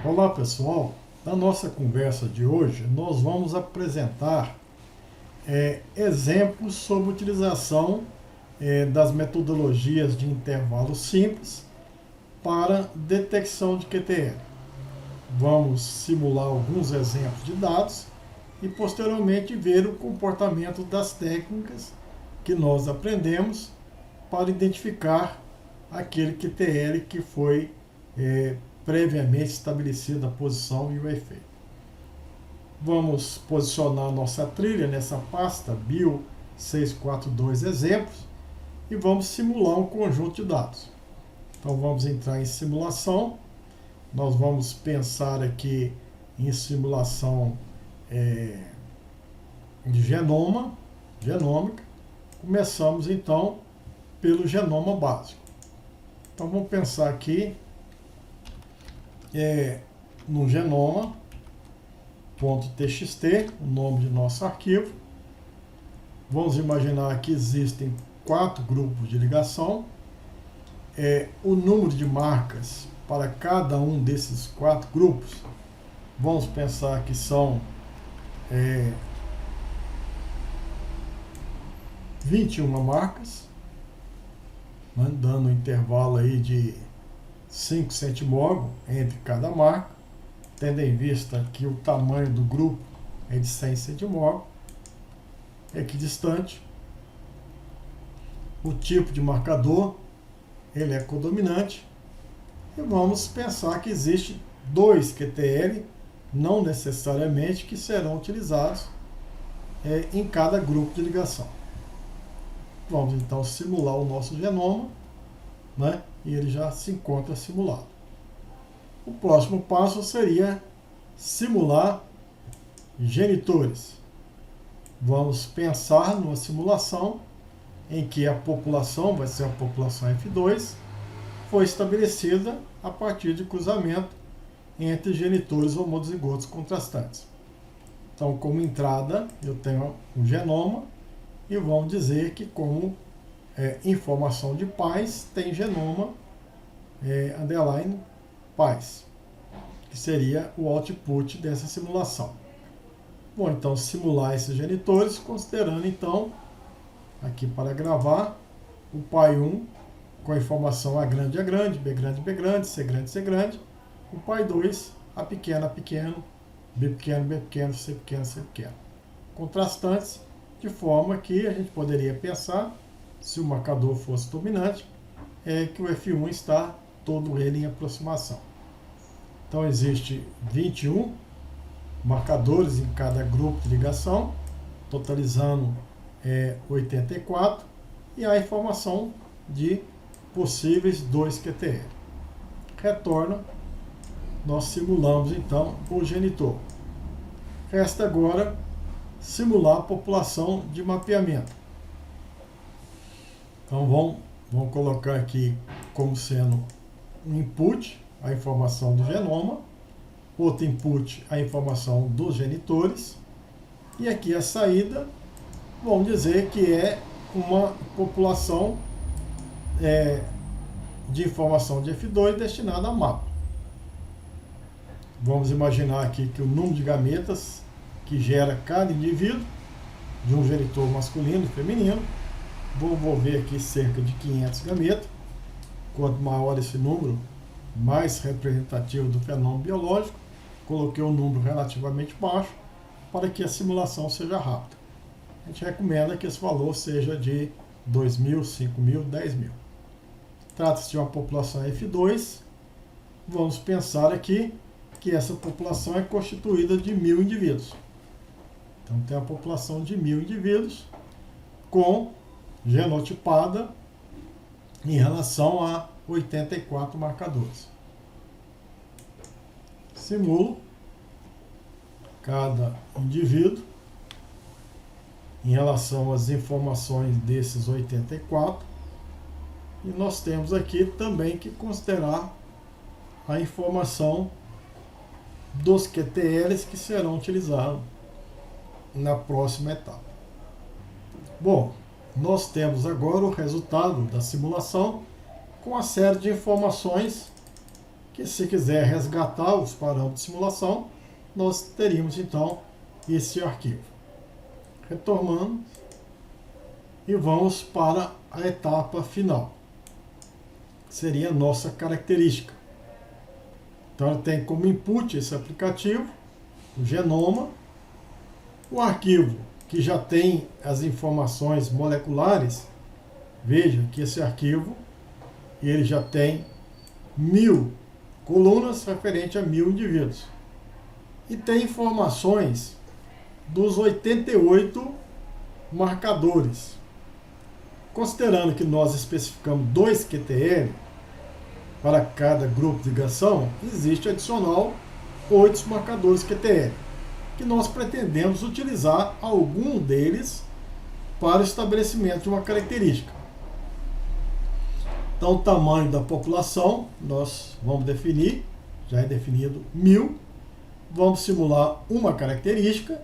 Olá pessoal, na nossa conversa de hoje nós vamos apresentar exemplos sobre utilização das metodologias de intervalo simples para detecção de QTL. Vamos simular alguns exemplos de dados e posteriormente ver o comportamento das técnicas que nós aprendemos para identificar aquele QTL que foi previamente estabelecida a posição e o efeito. Vamos posicionar nossa trilha nessa pasta BIO 642 exemplos e vamos simular um conjunto de dados. Então vamos entrar em simulação. Nós vamos pensar aqui em simulação de genômica. Começamos então pelo genoma básico. Então vamos pensar aqui no genoma.txt, o nome de nosso arquivo. Vamos imaginar que existem 4 grupos de ligação. O número de marcas para cada um desses 4 grupos, vamos pensar que são 21 marcas, né, dando um intervalo aí de 5 centimorgos entre cada marca, tendo em vista que o tamanho do grupo é de 100 centimorgos, equidistante. O tipo de marcador, ele é codominante. E vamos pensar que existe 2 QTL, não necessariamente, que serão utilizados em cada grupo de ligação. Vamos então simular o nosso genoma, né? E ele já se encontra simulado. O próximo passo seria simular genitores. Vamos pensar numa simulação em que a população, vai ser a população F2, foi estabelecida a partir de cruzamento entre genitores homozigotos contrastantes. Então, como entrada, eu tenho um genoma e vamos dizer que como informação de pais, tem genoma underline pais, que seria o output dessa simulação. Bom, então simular esses genitores, considerando então, aqui para gravar, o pai 1 com a informação A grande, B grande, B grande, C grande, C grande, o pai 2, A pequeno, B pequeno, B pequeno, C pequeno, C pequeno. Contrastantes, de forma que a gente poderia pensar, se o marcador fosse dominante, que o F1 está todo ele em aproximação. Então existe 21 marcadores em cada grupo de ligação, totalizando 84, e a informação de possíveis 2 QTL. Retorna, nós simulamos então o genitor. Resta agora simular a população de mapeamento. Então vamos colocar aqui como sendo um input a informação do genoma, outro input a informação dos genitores, e aqui a saída, vamos dizer que é uma população de informação de F2 destinada a mapa. Vamos imaginar aqui que o número de gametas que gera cada indivíduo, de um genitor masculino e feminino, vou envolver aqui cerca de 500 gametas. Quanto maior esse número, mais representativo do fenômeno biológico. Coloquei um número relativamente baixo para que a simulação seja rápida. A gente recomenda que esse valor seja de 2.000, 5.000, 10.000. Trata-se de uma população F2. Vamos pensar aqui que essa população é constituída de 1.000 indivíduos. Então tem a população de 1.000 indivíduos com genotipada em relação a 84 marcadores. Simulo cada indivíduo em relação às informações desses 84, e nós temos aqui também que considerar a informação dos QTLs que serão utilizados na próxima etapa. Bom, nós temos agora o resultado da simulação com a série de informações que se quiser resgatar os parâmetros de simulação, nós teríamos então esse arquivo. Retomando e vamos para a etapa final. Seria a nossa característica. Então ela tem como input esse aplicativo, o genoma, o arquivo que já tem as informações moleculares. Veja que esse arquivo ele já tem 1000 colunas referente a 1000 indivíduos. E tem informações dos 88 marcadores. Considerando que nós especificamos 2 QTL para cada grupo de ligação, existe adicional 8 marcadores QTL, que nós pretendemos utilizar algum deles para o estabelecimento de uma característica. Então, o tamanho da população, nós vamos definir, já é definido 1000, vamos simular uma característica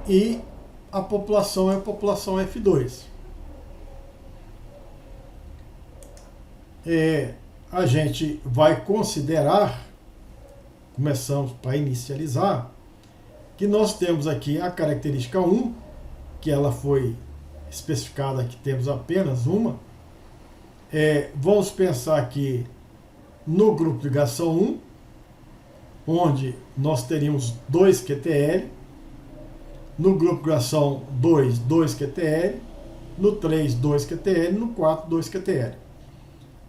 e a população é a população F2. A gente vai considerar, começamos para inicializar, que nós temos aqui a característica 1, que ela foi especificada que temos apenas uma. Vamos pensar aqui no grupo de ligação 1, onde nós teríamos 2 QTL, no grupo de ligação 2, 2 QTL, no 3, 2 QTL, no 4, 2 QTL.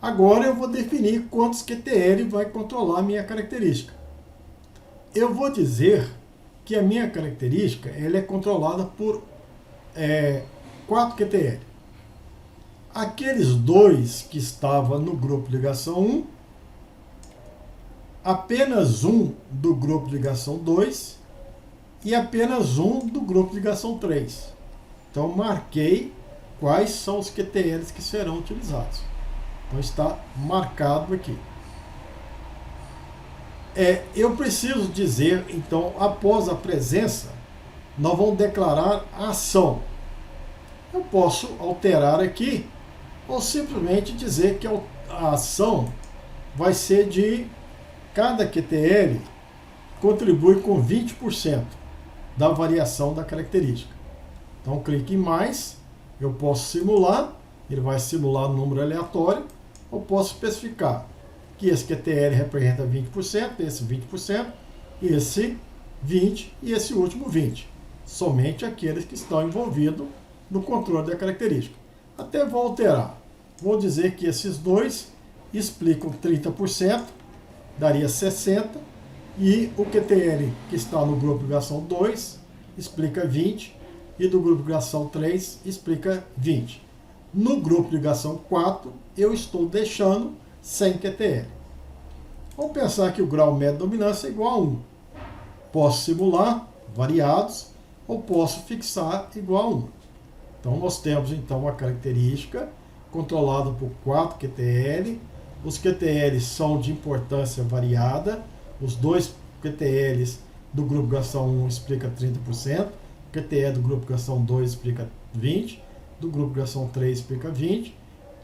Agora eu vou definir quantos QTL vai controlar a minha característica. Eu vou dizer que a minha característica ela é controlada por 4 QTL. Aqueles 2 que estavam no grupo de ligação 1, apenas um do grupo de ligação 2 e apenas um do grupo de ligação 3. Então marquei quais são os QTLs que serão utilizados. Então está marcado aqui. Eu preciso dizer, então, após a presença, nós vamos declarar a ação. Eu posso alterar aqui, ou simplesmente dizer que a ação vai ser de cada QTL contribui com 20% da variação da característica. Então clique em mais, eu posso simular, ele vai simular um número aleatório, eu posso especificar que esse QTL representa 20%, esse 20%, esse 20% e esse último 20%. Somente aqueles que estão envolvidos no controle da característica. Até vou alterar. Vou dizer que esses 2 explicam 30%, daria 60%, e o QTL que está no grupo de ligação 2 explica 20%, e do grupo de ligação 3 explica 20%. No grupo de ligação 4, eu estou deixando 100 QTL. Vamos pensar que o grau médio de dominância é igual a 1. Posso simular variados ou posso fixar igual a 1. Então nós temos então uma característica controlada por 4 QTL. Os QTLs são de importância variada. Os 2 QTLs do grupo de ligação 1 explica 30%. O QTL do grupo de ligação 2 explica 20%. Do grupo de ligação 3 explica 20%.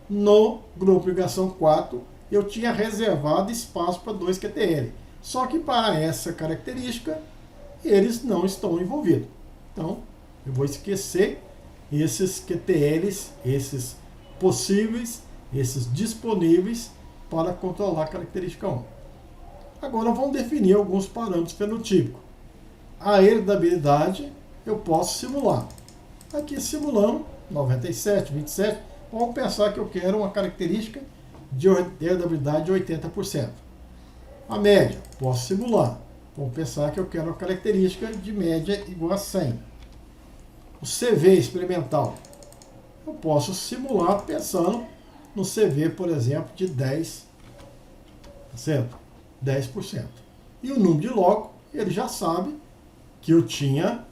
No grupo de ligação 4, eu tinha reservado espaço para 2 QTL. Só que para essa característica, eles não estão envolvidos. Então, eu vou esquecer esses QTLs, esses possíveis, esses disponíveis para controlar a característica 1. Agora vamos definir alguns parâmetros fenotípicos. A heredabilidade eu posso simular. Aqui simulando 97, 27, vamos pensar que eu quero uma característica de heredabilidade de 80%. A média, posso simular. Vamos pensar que eu quero uma característica de média igual a 100. O CV experimental, eu posso simular pensando no CV, por exemplo, de 10%. Certo? 10%. E o número de logo, ele já sabe que eu tinha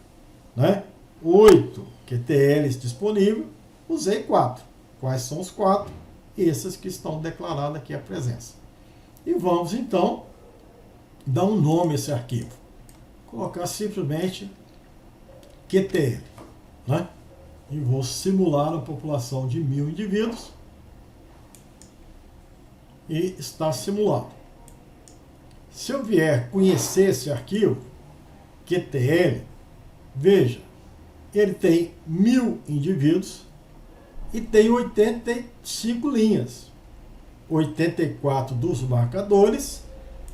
8 QTLs disponíveis, usei 4. Quais são os 4? Esses que estão declarados aqui a presença. E vamos então dar um nome a esse arquivo. Colocar simplesmente QTL. E vou simular a população de 1000 indivíduos. E está simulado. Se eu vier conhecer esse arquivo, QTL, veja, ele tem 1000 indivíduos e tem 85 linhas, 84 dos marcadores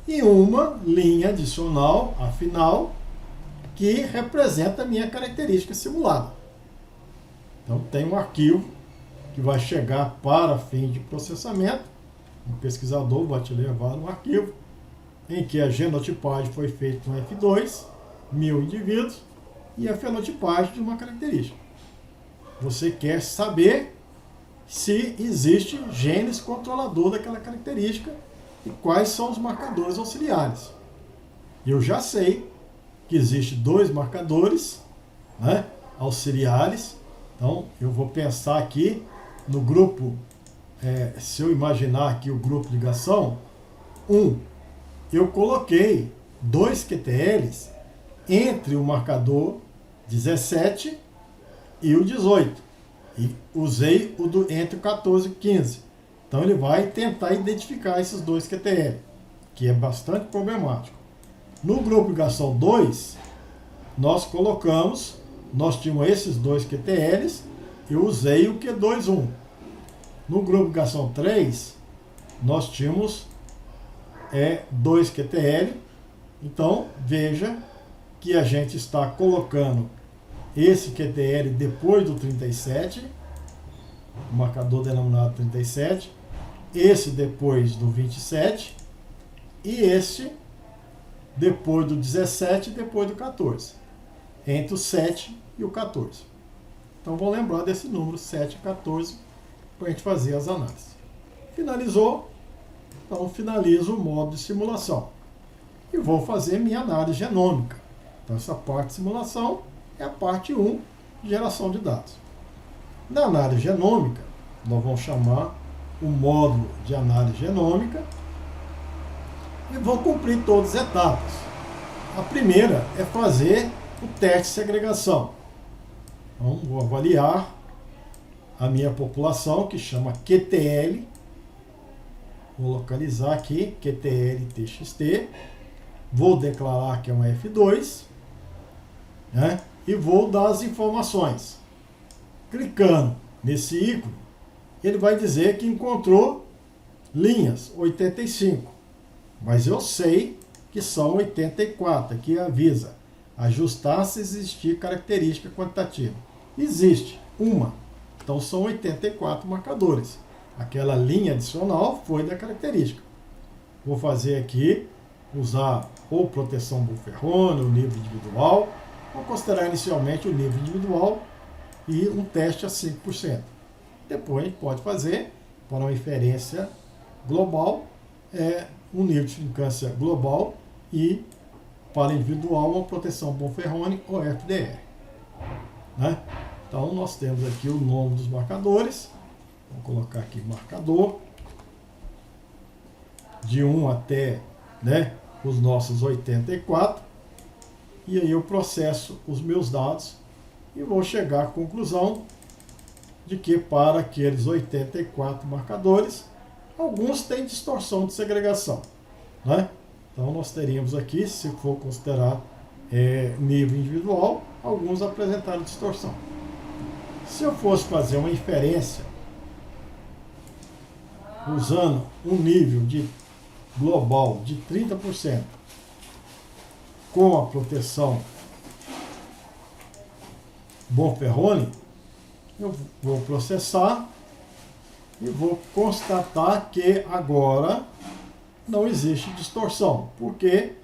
e uma linha adicional, a final, que representa a minha característica simulada. Então tem um arquivo que vai chegar para fim de processamento, o pesquisador vai te levar um arquivo em que a genotipagem foi feita com F2, 1000 indivíduos, e a fenotipagem de uma característica. Você quer saber se existe genes controlador daquela característica e quais são os marcadores auxiliares. Eu já sei que existe 2 marcadores, né, auxiliares. Então eu vou pensar aqui no grupo, se eu imaginar aqui o grupo de ligação 1, eu coloquei 2 QTLs entre o marcador 17 e o 18. E usei o entre o 14 e o 15. Então ele vai tentar identificar esses 2 QTL, que é bastante problemático. No grupo de ligação 2, nós tínhamos esses 2 QTLs, eu usei o Q21. No grupo de ligação 3, nós tínhamos 2 QTL. Então, veja que a gente está colocando esse QTL depois do 37, o marcador denominado 37, esse depois do 27 e este depois do 17 e depois do 14, entre o 7 e o 14. Então, vou lembrar desse número 7 e 14 para a gente fazer as análises. Finalizou, então finalizo o modo de simulação e vou fazer minha análise genômica. Então, essa parte de simulação é a parte 1, geração de dados. Na análise genômica, nós vamos chamar o módulo de análise genômica e vou cumprir todas as etapas. A primeira é fazer o teste de segregação. Então, vou avaliar a minha população, que chama QTL. Vou localizar aqui, QTL TXT. Vou declarar que é um F2, né? E vou dar as informações. Clicando nesse ícone, ele vai dizer que encontrou linhas 85, mas eu sei que são 84, aqui avisa ajustar se existir característica quantitativa. Existe uma, então são 84 marcadores. Aquela linha adicional foi da característica. Vou fazer aqui, usar ou proteção Bull-Ferroni, o nível individual. Vou considerar inicialmente o nível individual e um teste a 5%. Depois a gente pode fazer, para uma inferência global, um nível de significância global e, para individual, uma proteção Bull-Ferroni ou FDR. Né? Então, nós temos aqui o nome dos marcadores. Vou colocar aqui marcador, de 1 até, né, os nossos 84. E aí eu processo os meus dados e vou chegar à conclusão de que para aqueles 84 marcadores, alguns têm distorção de segregação. Né? Então nós teríamos aqui, se for considerar nível individual, alguns apresentaram distorção. Se eu fosse fazer uma inferência usando um nível de global de 30%, com a proteção Bull-Ferroni, eu vou processar e vou constatar que agora não existe distorção, porque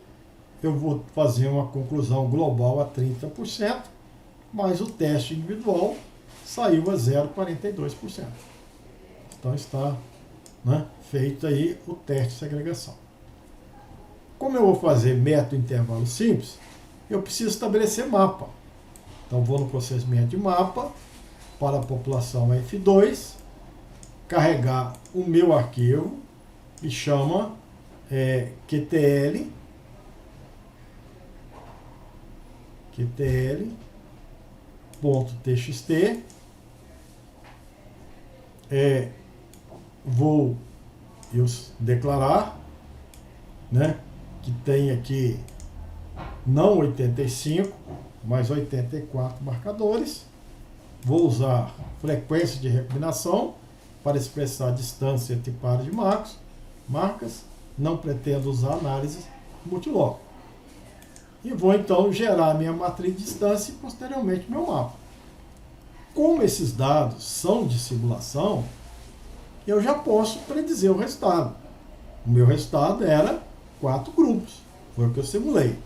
eu vou fazer uma conclusão global a 30%, mas o teste individual saiu a 0,42%. Então está, né, feito aí o teste de segregação. Como eu vou fazer método intervalo simples, eu preciso estabelecer mapa. Então vou no processamento de mapa para a população F2, carregar o meu arquivo e chama QTL .txt. Vou declarar, né, que tem aqui não 85, mas 84 marcadores. Vou usar frequência de recombinação para expressar a distância entre pares de marcas. Não pretendo usar análise multiloco. E vou então gerar minha matriz de distância e posteriormente meu mapa. Como esses dados são de simulação, eu já posso predizer o resultado. O meu resultado era 4 grupos, foi o que eu simulei.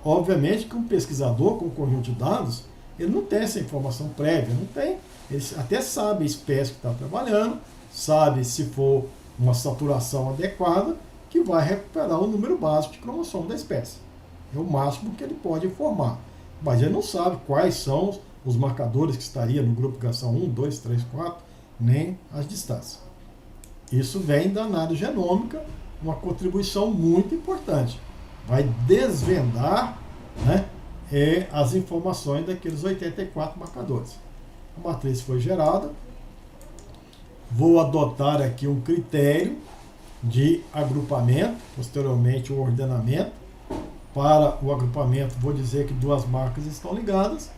Obviamente que um pesquisador com um conjunto de dados, ele não tem essa informação prévia, não tem. Ele até sabe a espécie que está trabalhando, sabe se for uma saturação adequada, que vai recuperar o número básico de cromossomo da espécie. É o máximo que ele pode informar. Mas ele não sabe quais são os marcadores que estariam no grupo ligação 1, 2, 3, 4, nem as distâncias. Isso vem da análise genômica, uma contribuição muito importante. Vai desvendar, né, as informações daqueles 84 marcadores. A matriz foi gerada. Vou adotar aqui um critério de agrupamento, posteriormente o ordenamento. Para o agrupamento, vou dizer que 2 marcas estão ligadas,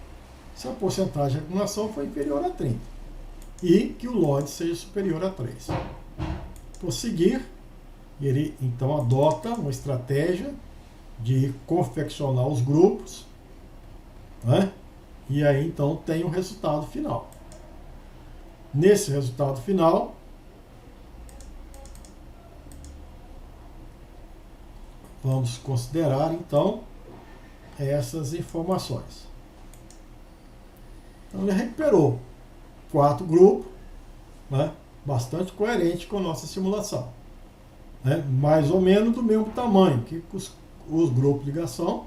se a porcentagem de acumulação for inferior a 30 e que o LOD seja superior a 3. Prosseguir, ele então adota uma estratégia de confeccionar os grupos, né? E aí então tem o resultado final. Nesse resultado final, vamos considerar então essas informações. Então ele recuperou 4 grupos, né, bastante coerente com a nossa simulação, né, mais ou menos do mesmo tamanho, que os grupos de ligação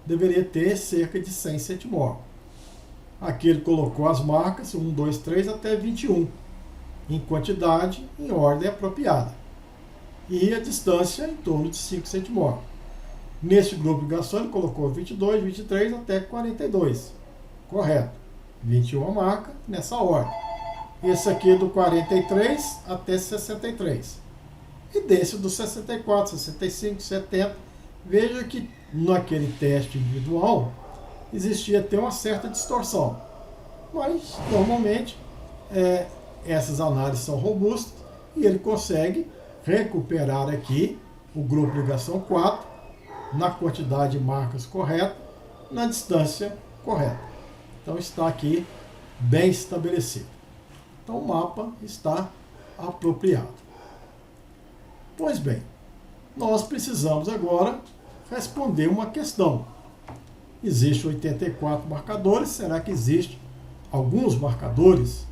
deveria ter cerca de 100 centimol. Aqui ele colocou as marcas 1, 2, 3 até 21, em quantidade, em ordem apropriada. E a distância em torno de 5 centimol. Neste grupo de ligação ele colocou 22, 23 até 42. Correto. 21 marca nessa ordem. Esse aqui é do 43 até 63. E desse do 64, 65, 70. Veja que naquele teste individual existia até uma certa distorção. Mas, normalmente, essas análises são robustas e ele consegue recuperar aqui o grupo de ligação 4 na quantidade de marcas correta, na distância correta. Então está aqui bem estabelecido. Então o mapa está apropriado. Pois bem, nós precisamos agora responder uma questão. Existem 84 marcadores, será que existem alguns marcadores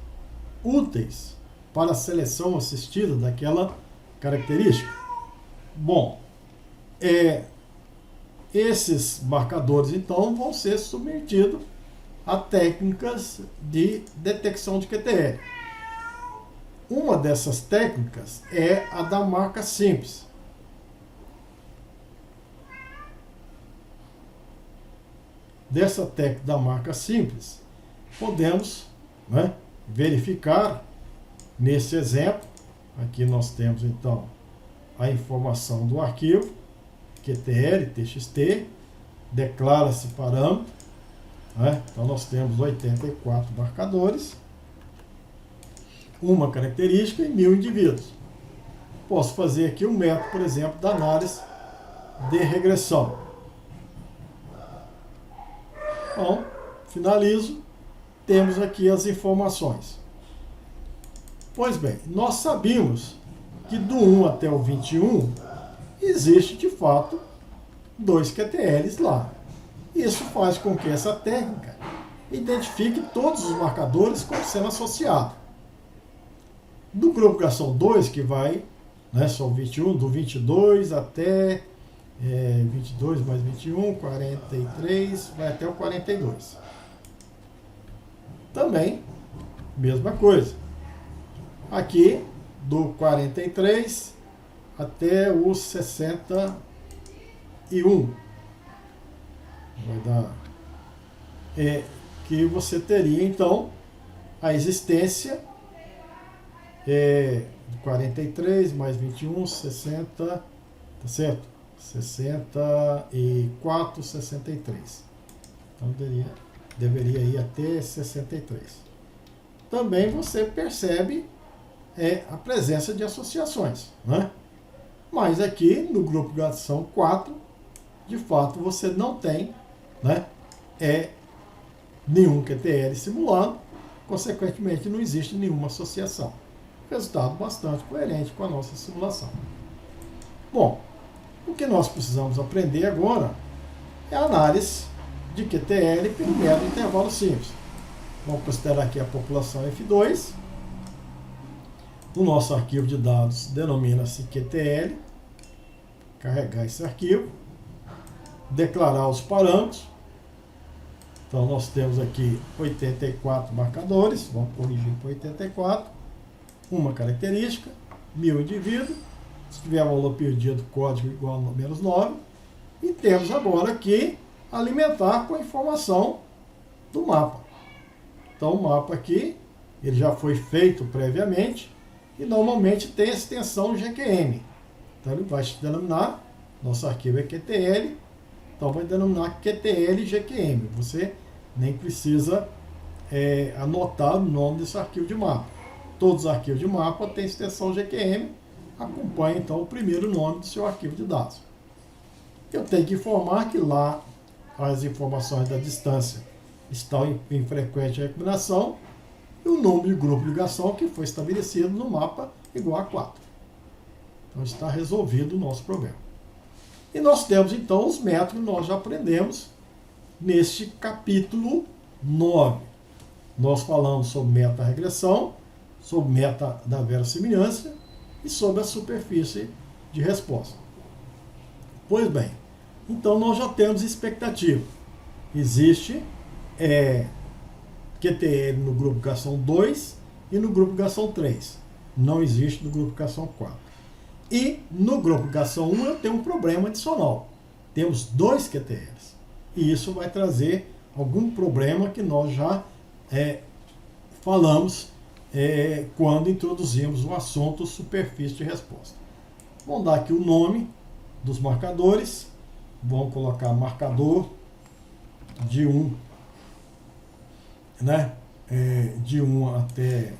úteis para a seleção assistida daquela característica? Bom, esses marcadores então vão ser submetidos a técnicas de detecção de QTL. Uma dessas técnicas é a da marca simples. Dessa técnica da marca simples, podemos, né, verificar nesse exemplo. Aqui nós temos então a informação do arquivo QTL, TXT, declara-se parâmetro, né? Então nós temos 84 marcadores, uma característica e 1000 indivíduos. Posso fazer aqui um método, por exemplo, da análise de regressão. Então, finalizo, temos aqui as informações. Pois bem, nós sabemos que do 1 até o 21 existe de fato 2 QTLs lá. Isso faz com que essa técnica identifique todos os marcadores como sendo associados. Do grupo ligação 2, que vai, né, só o 21, do 22 até 22 mais 21, 43, vai até o 42. Também, mesma coisa. Aqui, do 43 até o 61. Vai dar... que você teria, então, a existência de 43 mais 21, 60, tá certo? 64, 63. Então deveria ir até 63. Também você percebe a presença de associações, né? Mas aqui no grupo de ligação 4, de fato você não tem, né, nenhum QTL simulando, consequentemente não existe nenhuma associação. Resultado bastante coerente com a nossa simulação. Bom, o que nós precisamos aprender agora é a análise de QTL pelo método intervalo simples. Vamos considerar aqui a população F2. No nosso arquivo de dados denomina-se QTL. Carregar esse arquivo. Declarar os parâmetros. Então nós temos aqui 84 marcadores. Vamos corrigir para 84. Uma característica, 1000 indivíduos. Se tiver valor perdido, código igual a menos 9. E temos agora que alimentar com a informação do mapa. Então o mapa aqui, ele já foi feito previamente e normalmente tem a extensão GQM. Então ele vai se denominar, nosso arquivo é QTL, então vai denominar QTL GQM. Você nem precisa anotar o nome desse arquivo de mapa. Todos os arquivos de mapa têm extensão GQM, acompanha então o primeiro nome do seu arquivo de dados. Eu tenho que informar que lá as informações da distância estão em frequente recombinação e o número de grupo de ligação que foi estabelecido no mapa igual a 4. Então está resolvido o nosso problema. E nós temos então os métodos que nós já aprendemos neste capítulo 9. Nós falamos sobre meta-regressão, sobre meta da verossimilhança e sobre a superfície de resposta. Pois bem, então nós já temos expectativa. Existe QTL no grupo de ligação 2 e no grupo de ligação 3. Não existe no grupo de ligação 4. E no grupo de ligação 1 eu tenho um problema adicional. Temos 2 QTLs. E isso vai trazer algum problema que nós já falamos quando introduzimos o assunto superfície de resposta. Vamos dar aqui o nome dos marcadores. Vamos colocar marcador de 1, né? De 1 até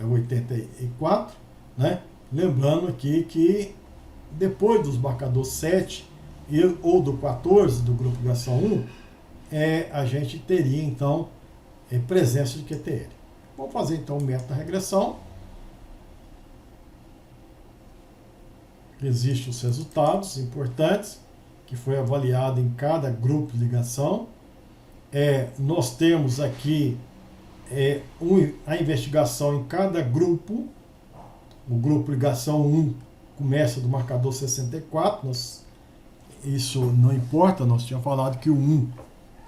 84, né? Lembrando aqui que depois dos marcadores 7 ou do 14 do grupo de ligação 1, a gente teria então presença de QTL. Vamos fazer então o método da regressão. Existem os resultados importantes que foi avaliado em cada grupo de ligação. Nós temos aqui a investigação em cada grupo. O grupo de ligação 1 começa do marcador 64. Isso não importa, nós tínhamos falado que o 1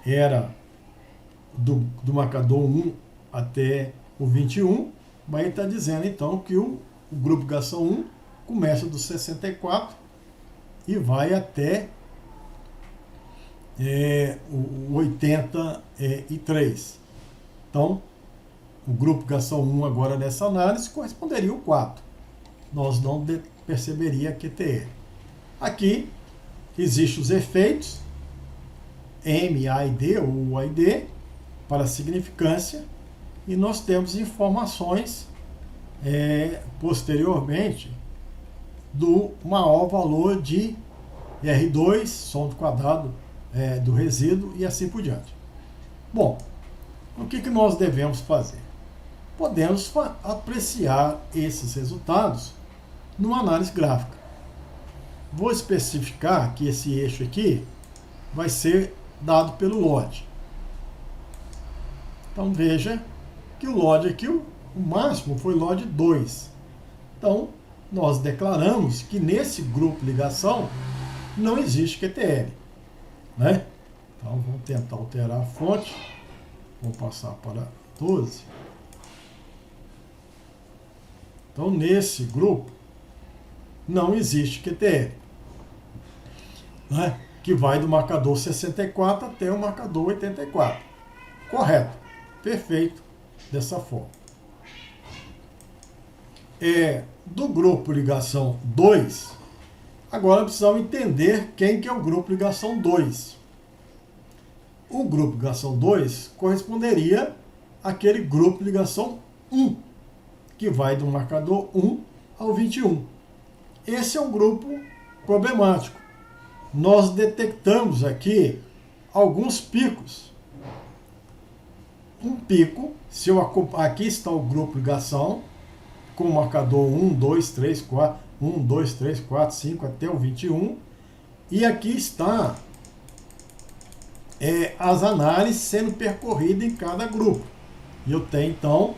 era do marcador 1 até o 21, mas ele está dizendo então que o grupo de ligação 1 começa do 64 e vai até o 83. Então, o grupo de ligação 1 agora nessa análise corresponderia ao 4. Nós não perceberia QTL. Aqui existem os efeitos M, A e D, ou U, A e D, para significância, e nós temos informações posteriormente do maior valor de R2, som do quadrado do resíduo e assim por diante. Bom, o que nós devemos fazer? Podemos apreciar esses resultados numa análise gráfica. Vou especificar que esse eixo aqui vai ser dado pelo LOD. Então veja que o LOD aqui, o máximo foi LOD 2. Então nós declaramos que nesse grupo de ligação não existe QTL, né? Então vamos tentar alterar a fonte. Vou passar para 12. Então nesse grupo não existe QTL, né? Que vai do marcador 64 até o marcador 84. Correto. Perfeito. Dessa forma. Do grupo ligação 2, Agora precisamos entender quem que é o grupo ligação 2. O grupo ligação 2 corresponderia àquele grupo ligação 1, que vai do marcador 1 ao 21. Esse é um grupo problemático. Nós detectamos aqui alguns picos. Um pico, se eu aqui está o grupo ligação, com o marcador 1, 2, 3, 4, 1, 2, 3, 4, 5 até o 21. E aqui está as análises sendo percorridas em cada grupo. E eu tenho, então,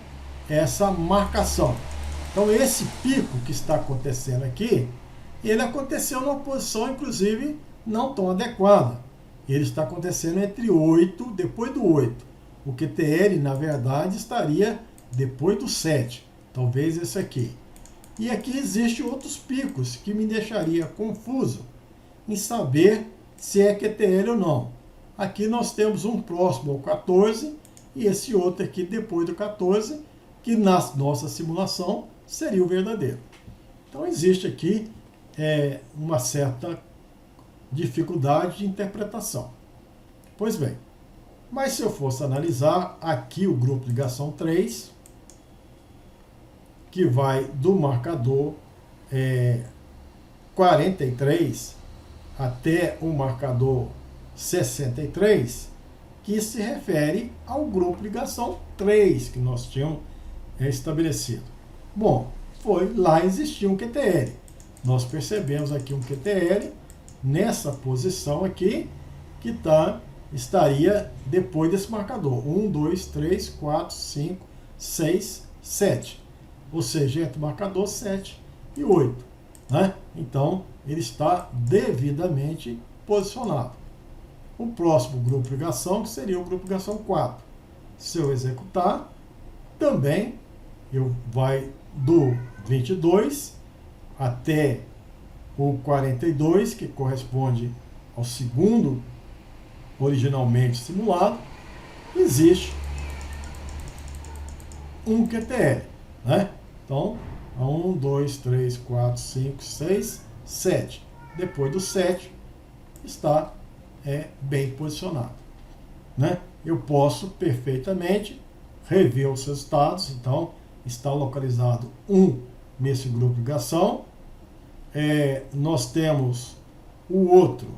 essa marcação. Então, esse pico que está acontecendo aqui, ele aconteceu numa posição, inclusive, não tão adequada. Ele está acontecendo entre 8, depois do 8. O QTL, na verdade, estaria depois do 7. Talvez esse aqui. E aqui existem outros picos que me deixaria confuso em saber se é QTL ou não. Aqui nós temos um próximo ao 14 e esse outro aqui depois do 14, que na nossa simulação seria o verdadeiro. Então existe aqui uma certa dificuldade de interpretação. Pois bem, mas se eu fosse analisar aqui o grupo ligação 3, que vai do marcador 43 até o marcador 63, que se refere ao grupo ligação 3 que nós tínhamos estabelecido. Bom, lá existia um QTL. Nós percebemos aqui um QTL nessa posição aqui, que estaria depois desse marcador. 1, 2, 3, 4, 5, 6, 7. Ou seja, entre o marcador 7 e 8. Né? Então, ele está devidamente posicionado. O próximo grupo de ligação, que seria o grupo de ligação 4. Se eu executar, também vai do 22 até o 42, que corresponde ao segundo originalmente simulado, existe um QTL. Né? Então, 1, 2, 3, 4, 5, 6, 7. Depois do 7, está bem posicionado. Né? Eu posso perfeitamente rever os resultados. Então, está localizado 1 nesse grupo de ligação. Nós temos o outro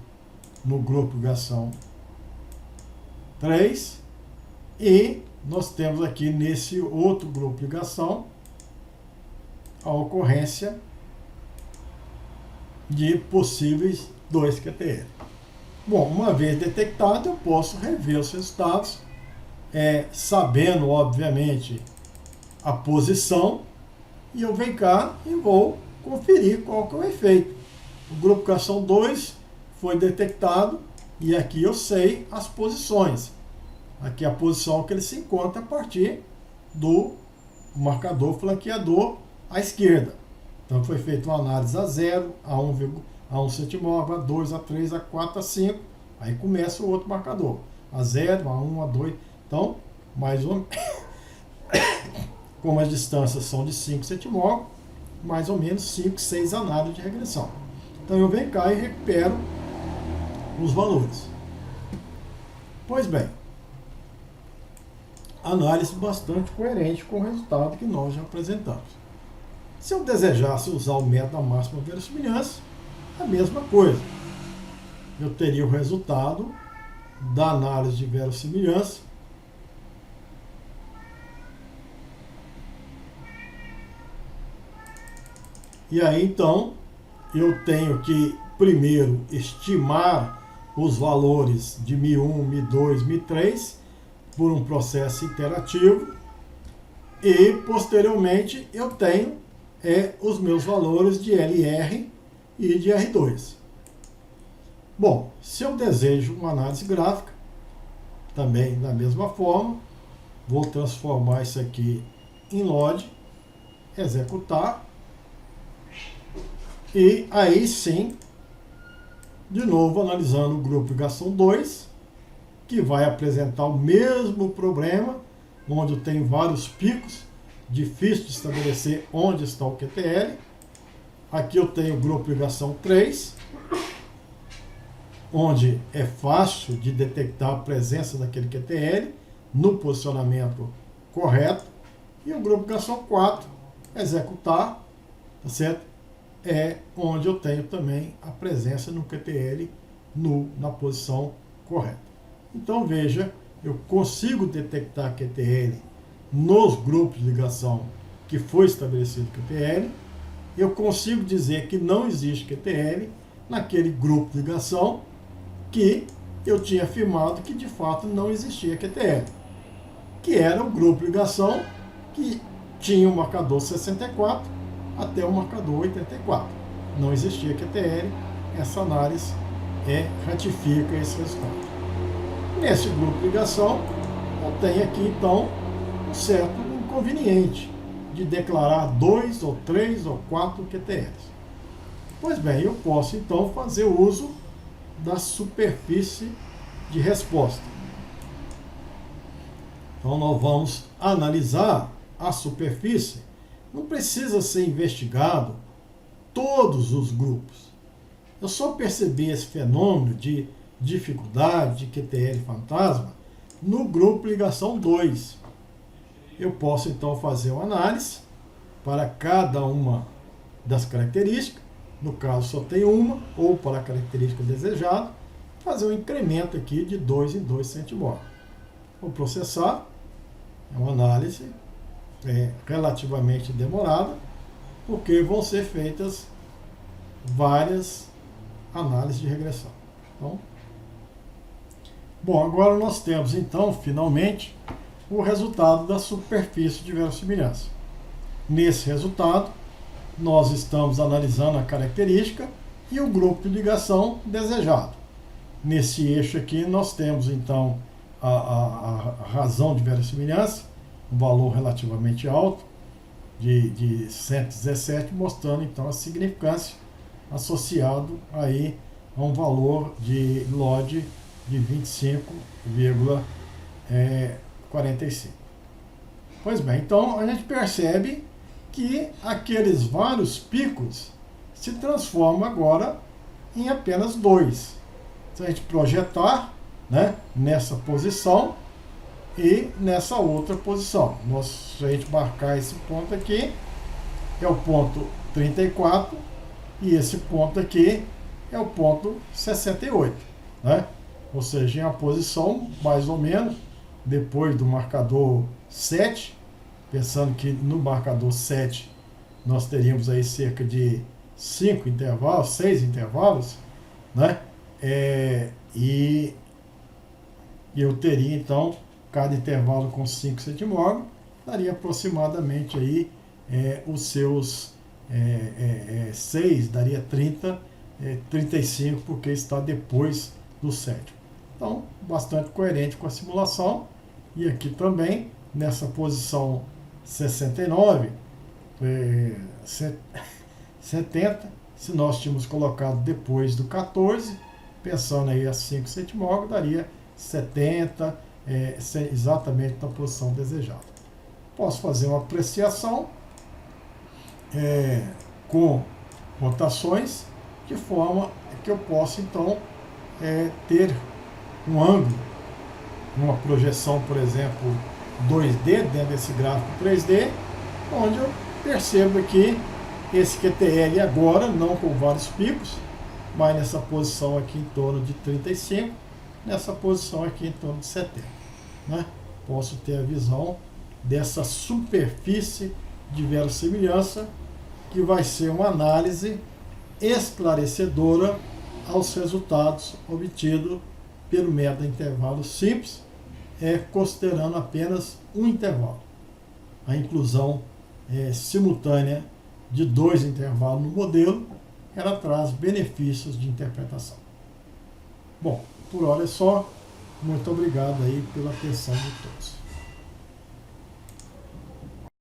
no grupo de ligação 3. E nós temos aqui nesse outro grupo de ligação a ocorrência de possíveis 2 QTL. Bom, uma vez detectado, eu posso rever os resultados, sabendo, obviamente, a posição, e eu venho cá e vou conferir qual que é o efeito. O grupo de ligação 2 foi detectado, e aqui eu sei as posições. Aqui é a posição que ele se encontra a partir do marcador flanqueador à esquerda. Então foi feita uma análise a 0, a 1 centimógrafo, a 2, a 3, a 4, a 5. Aí começa o outro marcador. A 0, a 1, a 2. Então, mais um. Como as distâncias são de 5 centimógrafos, mais ou menos 5, 6 análises de regressão. Então eu venho cá e recupero os valores. Pois bem, análise bastante coerente com o resultado que nós já apresentamos. Se eu desejasse usar o método da máxima verossimilhança, a mesma coisa. Eu teria o resultado da análise de verossimilhança e aí então eu tenho que primeiro estimar os valores de Mi1, Mi2, Mi3 por um processo iterativo e posteriormente eu tenho os meus valores de LR e de R2. Bom, se eu desejo uma análise gráfica, também da mesma forma, vou transformar isso aqui em LOD, executar, e aí sim, de novo analisando o grupo de ligação 2, que vai apresentar o mesmo problema, onde eu tenho vários picos, difícil de estabelecer onde está o QTL, aqui eu tenho o grupo ligação 3, onde é fácil de detectar a presença daquele QTL no posicionamento correto, e o grupo ligação 4, executar, tá certo? É onde eu tenho também a presença no QTL na posição correta. Então veja, eu consigo detectar QTL nos grupos de ligação que foi estabelecido QTL, eu consigo dizer que não existe QTL naquele grupo de ligação que eu tinha afirmado que de fato não existia QTL, que era o grupo de ligação que tinha o marcador 64 até o marcador 84. Não existia QTL, essa análise ratifica esse resultado. Nesse grupo de ligação, eu tenho aqui então um certo inconveniente de declarar 2 ou 3 ou 4 QTLs. Pois bem, eu posso então fazer uso da superfície de resposta. Então nós vamos analisar a superfície. Não precisa ser investigado todos os grupos. Eu só percebi esse fenômeno de dificuldade de QTL fantasma no grupo ligação 2. Eu posso então fazer uma análise para cada uma das características, no caso só tem uma, ou para a característica desejada, fazer um incremento aqui de 2 em 2 centimorgos. Vou processar, é uma análise relativamente demorada, porque vão ser feitas várias análises de regressão. Então, bom, agora nós temos então, finalmente, o resultado da superfície de verossimilhança. Nesse resultado, nós estamos analisando a característica e o grupo de ligação desejado. Nesse eixo aqui, nós temos então a razão de verossimilhança, um valor relativamente alto, de 117, mostrando então a significância associado aí a um valor de LOD de 25,45. Pois bem, então a gente percebe que aqueles vários picos se transformam agora em apenas 2. Se a gente projetar, né, nessa posição e nessa outra posição, se a gente marcar esse ponto aqui, é o ponto 34, e esse ponto aqui é o ponto 68, né? Ou seja, em uma posição mais ou menos depois do marcador 7, pensando que no marcador 7 nós teríamos aí cerca de 5 intervalos, 6 intervalos, né? E eu teria então cada intervalo com 5 centimorgos, daria aproximadamente aí os seus 6, daria 30, 35, porque está depois do 7. Então, bastante coerente com a simulação. E aqui também, nessa posição 69, 70, se nós tínhamos colocado depois do 14, pensando aí a 5 centimorgos, daria 70, exatamente na posição desejada. Posso fazer uma apreciação com rotações, de forma que eu possa então ter um ângulo, uma projeção, por exemplo, 2D dentro desse gráfico 3D, onde eu percebo que esse QTL agora, não com vários picos, mas nessa posição aqui em torno de 35, nessa posição aqui em torno de 70. Né? Posso ter a visão dessa superfície de verossimilhança, que vai ser uma análise esclarecedora aos resultados obtidos pelo método intervalo simples, considerando apenas um intervalo. A inclusão simultânea de 2 intervalos no modelo, ela traz benefícios de interpretação. Bom, por hora é só. Muito obrigado aí pela atenção de todos.